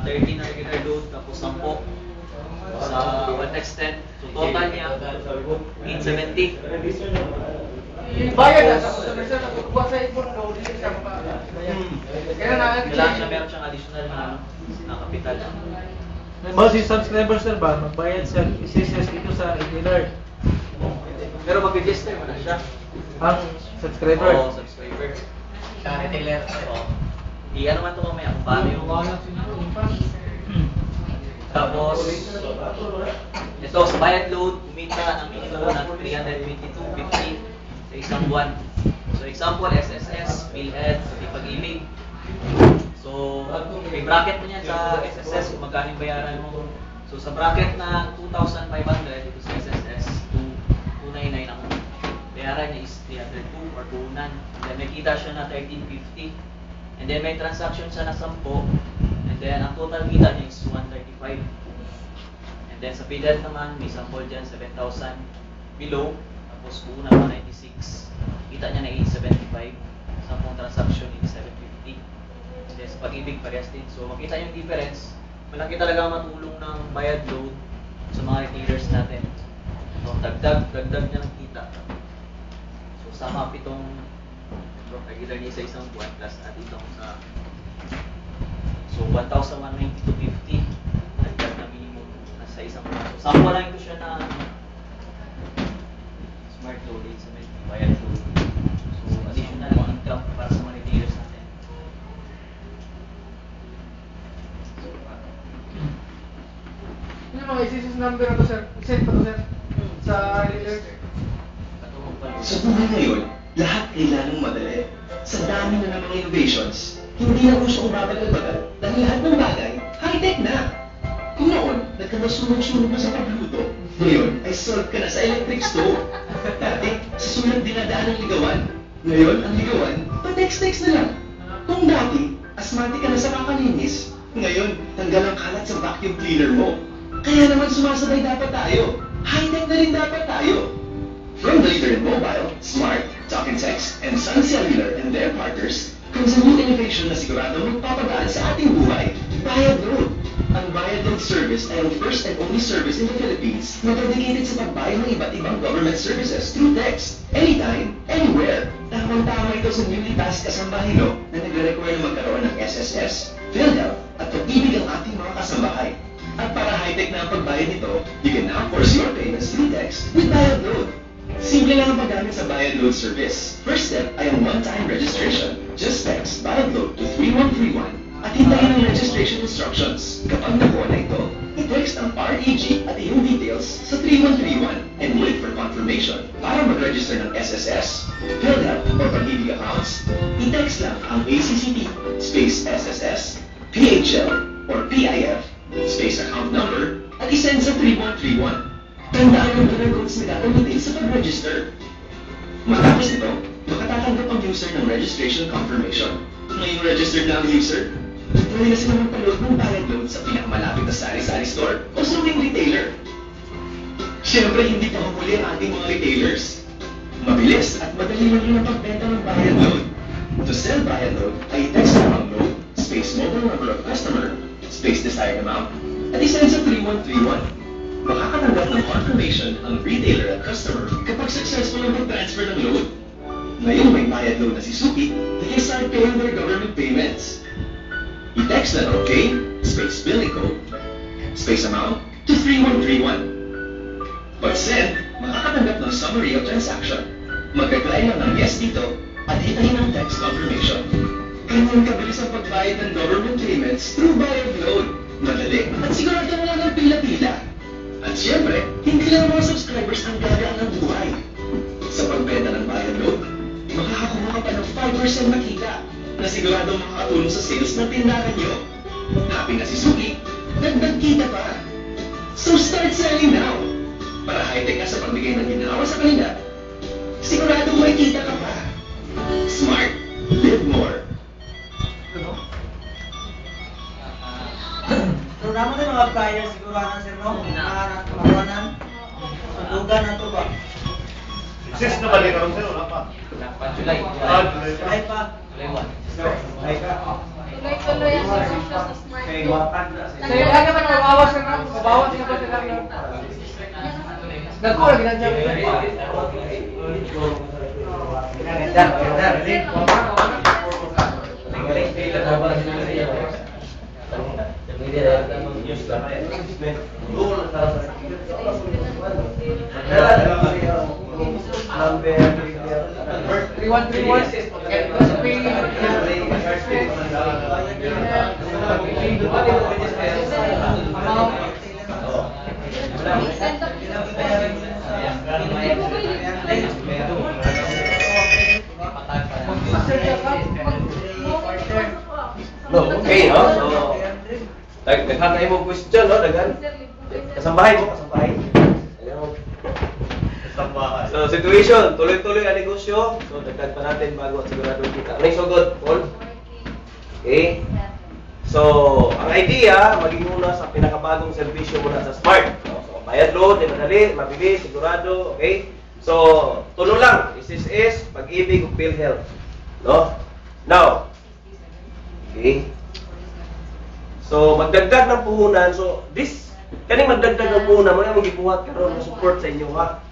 13 na regular load, tapos 10 sa 1x10. So total niya, 870. Bayad na sa customer sir, buat sa import load, hindi siya Kailangan siya meron siyang additional na kapital. Mga si subscriber sir ba, magbayad sa SSS dito sa retailer. Pero mag-register mo na siya. Ang subscriber? Oo, subscriber. Sa retailer. Oo. Ano man ito mamaya kung paano yung... Tapos, ito sa bayad load, kumita ng minimum na 322.50 sa isang buwan. So example, SSS, PhilHealth, sa Pag-ibig. So, may bracket mo yan sa SSS kung magkano yung bayaran mo. So sa bracket na 2,500 dito sa SSS, 299 ang bayaran niya is 302 or 2,000. Then may kita siya na 1350. And then may transaction siya na 10. And then ang total kita niya is 135. And then sa PhilHealth naman, may sample dyan 7,000 below. Tapos buo na 196. Kita niya na 875. 10 transaction is 750. And then sa Pag-ibig, parehas din. So makita yung difference. Malaki talaga ang matulong ng bayad load sa mga retailers natin. So dagdag niya ng kita. So sama up itong regular niya sa isang buwan plus at itong sa so 1,192.50 dagdag na minimum na sa isang buwan. So sample lang ito siya na smart loading sa may bayad load. So additional income para sa mga retailers natin. Yung mga SSS number na to sir, send pa to sir sa retailer. Sa buhay ngayon, lahat kailangang madali. Sa dami na ng mga innovations, hindi na gusto kong bagal-bagal dahil lahat ng bagay, high-tech na. Kung noon, nagkakasunog-sunog na sa pagluto, ngayon ay solve ka na sa electric stove. Dati, sa sunog dinadaan ang ligawan. Ngayon, ang ligawan, pa-text-text na lang. Kung dati, asthmatic ka na sa kakalinis, ngayon, tanggal ang kalat sa vacuum cleaner mo. Kaya naman sumasabay dapat tayo. High-tech na rin dapat tayo. From the leader in mobile, smart, talk and text, and Sun Cellular and their partners, comes a new innovation na siguradong magpapagaan sa ating buhay, Bayad Load. Ang Bayad Load service ay ang first and only service in the Philippines na dedicated sa pagbayad ng iba't ibang government services through text, anytime, anywhere. Tamang-tama ito sa newly passed kasambahay-no na nagre-require na magkaroon ng SSS, PhilHealth, at Pag-ibig ang ating mga kasambahay. At para high-tech na ang pagbayad nito, you can now force your payments through text with Bayad Load. Simple lang ang paggamit sa Bayad Load service. First step ay ang one-time registration. Just text Bayad Load to 3131 at hintayin ang registration instructions. Kapag nakuha na ito, i-text ang REG at iyong details sa 3131 and wait for confirmation. Para mag-register ng SSS, PhilHealth or Pag-ibig accounts, i-text lang ang ACCT space SSS, PHL or PIF space account number at isend sa 3131. Tandaan ang dollar codes na gagamitin sa pag-register. Matapos ito, makatatanggap ang user ng registration confirmation. Ngayong registered na ang user, pwede na sila magpa-load ng Bayad Load sa pinakamalapit na sari-sari store o sa main retailer. Siyempre, hindi pa huli ang ating mga retailers. Mabilis at madali lang yung pagbenta ng Bayad Load. To sell Bayad Load, ay i-text lang ang load, space mobile number of customer, space desired amount, at isend sa 3131. Makakatanggap ng confirmation ang retailer at customer kapag successful ang mag-transfer ng load. Ngayon may Bayad Load na si Suki, they can start paying their government payments. I-text lang OK, space billing code, space amount, to 3131. Pag-send, makakatanggap ng summary of transaction. Mag-reply lang ng yes dito at hintayin ang text confirmation. Ganyan kabilis ang pagbayad ng government payments through Bayad Load. Madali at sigurado mo lang ang pila-pila. At siyempre, hindi lang mga subscribers ang gagaan ng buhay. Sa pagbenta ng Bayad Load, makakakuha ka pa ng 5% na kita na sigurado makakatulong sa sales ng tindahan nyo. Happy na si Suki, dagdag kita pa. So start selling now. Para high-tech ka sa pagbigay ng ginawa sa kanila, sigurado may kita ka pa. Smart, live more. So, naman yung mga flyers sigurahan sir, no? Makaronan. Sundugan na ito ba? Exist na balik ako sir, wala pa. July. July pa. July 1. July ka. Tuloy-tuloy ang sosyo sa smart Saya lagi man mabawas ka na, mabawas ka pa sila ng dako lagi na dyan. Okay, no? So, daghan na imong question, no? Daghan. Kasambahay mo, kasambahay. So, situation, tuloy-tuloy ang negosyo. So, dagdag pa natin bago at sigurado kita. Ano yung sugod, Paul? Okay. So, ang idea, maging muna sa pinakabagong servisyo muna sa Smart. So, bayad load, di madali, mabilis, sigurado, okay? So, tulo lang. SSS, Pag-ibig, ug PhilHealth. No? Now, okay. So, magdagdag ng puhunan. So, kaning magdagdag ng puhunan, mo na magibuhat karon ng support sa inyo, ha?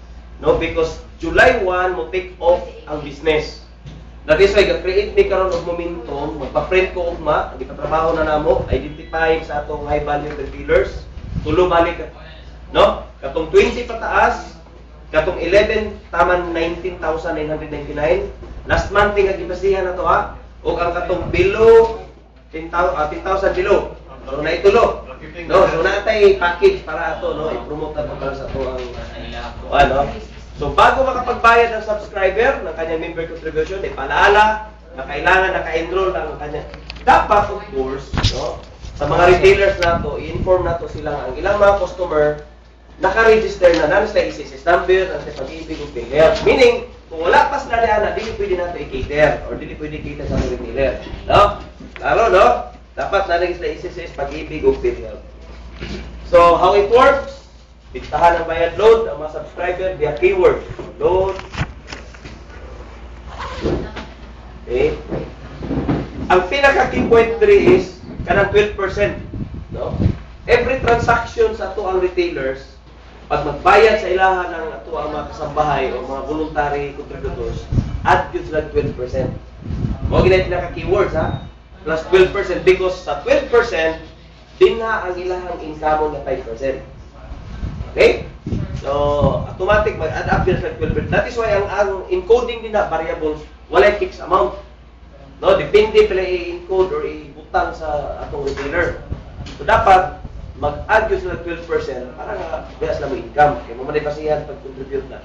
No, because July 1 mo take off ang business. That is why ga-create me karon og momentum, magpa-friend ko ugma, gipatrabaho na namo, identifying sa atong high value retailers. Tulo balik no? Katong 20 pataas, katong 11 taman 19,999. Last month nga gibasihan nato ha. Og ang katong below 10,000 below. So na itulo. No, so natay package para ato no, i-promote nato para sa ato ang ano. So bago makapagbayad ng subscriber ng kanyang member contribution, ay paalala na kailangan naka-enroll ang kanya. Dapat of course, no, sa mga retailers nato, i-inform nato sila ang ilang mga customer naka-register na nan sa SSS number at sa Pag-ibig ug PhilHealth. Meaning, kung wala pa sila diyan, dili pwede nato i-cater or dili pwede cater sa mga retailer. No? Klaro, no? Dapat narin sa SSS Pag-ibig ug PhilHealth. So, how it works? Bigtahan ang bayad load ang mga subscriber via keyword. Load. Okay. Ang pinaka-key point 3 is kanang 12%. No? Every transaction sa ato ang retailers, pag magbayad sa ilahan ng ato ang mga kasambahay o mga voluntary contributors, add yun sila 12%. Huwag ginay pinaka-keywords, ha? Plus 12% because sa 12%, din na ang ilahang income na 5%. Okay? So, automatic mag-add up yun sa 12%. That is why ang encoding din na variables, walay fixed amount. No? Depende pala i-encode or i-butang sa atong retailer. So, dapat mag-add yun sila 12% para nga bias na mo income. Kaya mo manay basihan pag-contribute na.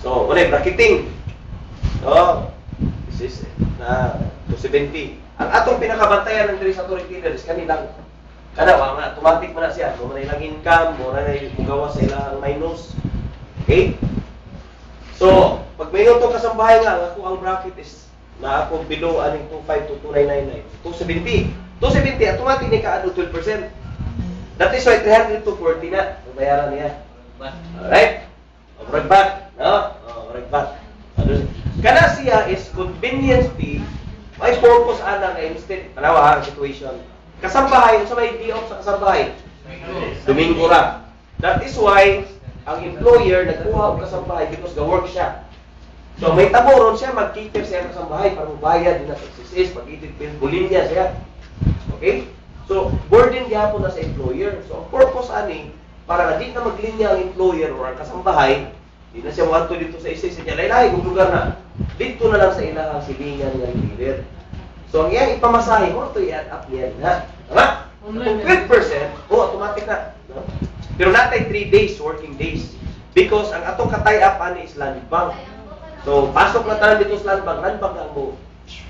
So, manay bracketing. No? This is na 270. Ang atong pinakabantayan ng diri sa retailer is kanilang kada mga automatic man na siya. Mo na ilang income, mo na ibugawa sa ilang minus. Okay? So, pag may itong kasambahay nga, ako ang bracket is na ako below aning 25 to 2999. 270, automatic ni ka 12%. That is why 300 to 40 na. Bayaran niya. Alright? Correct back. No? Correct back. Kana siya is convenience fee. May purpose ana nga instead. Palawa ang situation. Kasambahay, sa may day off sa kasambahay. Domingo ra. That is why ang employer nagkuha og kasambahay because ga-work siya. So may taboron siya mag-cater siya kasambahay para magbayad din sa SSS, pag-edit bill, bulinya siya. Okay? So burden gyapon na sa employer. So ang purpose ani para na di na maglinya ang employer or ang kasambahay, di na siya moadto dito sa SSS niya laylay kung lugar na. Dito na lang sa ilang silingan ng leader. So, ang iyang ipamasahe mo, ito i-add up yan, ha? Tama? Kung 12%, automatic na. No? Pero natay 3 days, working days. Because ang atong katay up ani is land bank. So, pasok na tayo dito sa land bank ang mo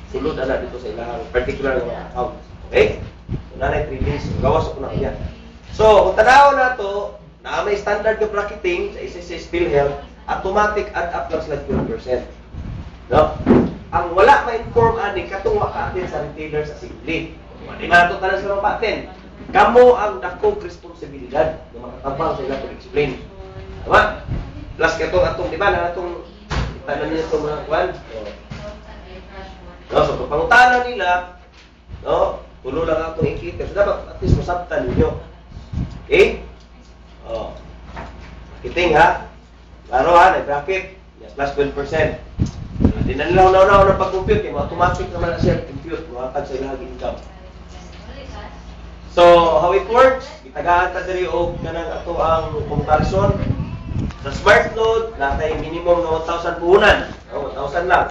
sulod na dito sa ilang particular account. Okay? So, natay 3 days. Gawas ako na yan. So, kung tanaw na to, na may standard ng bracketing sa SSS PhilHealth, automatic add up lang sila 12%. No? Ang wala ma-inform ani katong wakatin sa retailer sa simple. Di mato tanan sa mga paten. Kamo ang dakong responsibilidad ng makatabang sa ila explain. Tama? Plus katong atong di ba na atong tanan niya itong mga kwan. No, so pangutana nila, no? Tulo lang atong ikita. So dapat at least masabtan ninyo. Okay? Oh. Kiting ha. Klaro ha, nag-bracket. Yes, plus 12%. Hindi na nila una-una pag-compute. Automatic naman na siya compute. Makatag sa ilang income. So, how it works? Itagaan ta diri og kanang ato ang comparison. Sa smart load, natay minimum na 1,000 puhunan. 1,000 lang.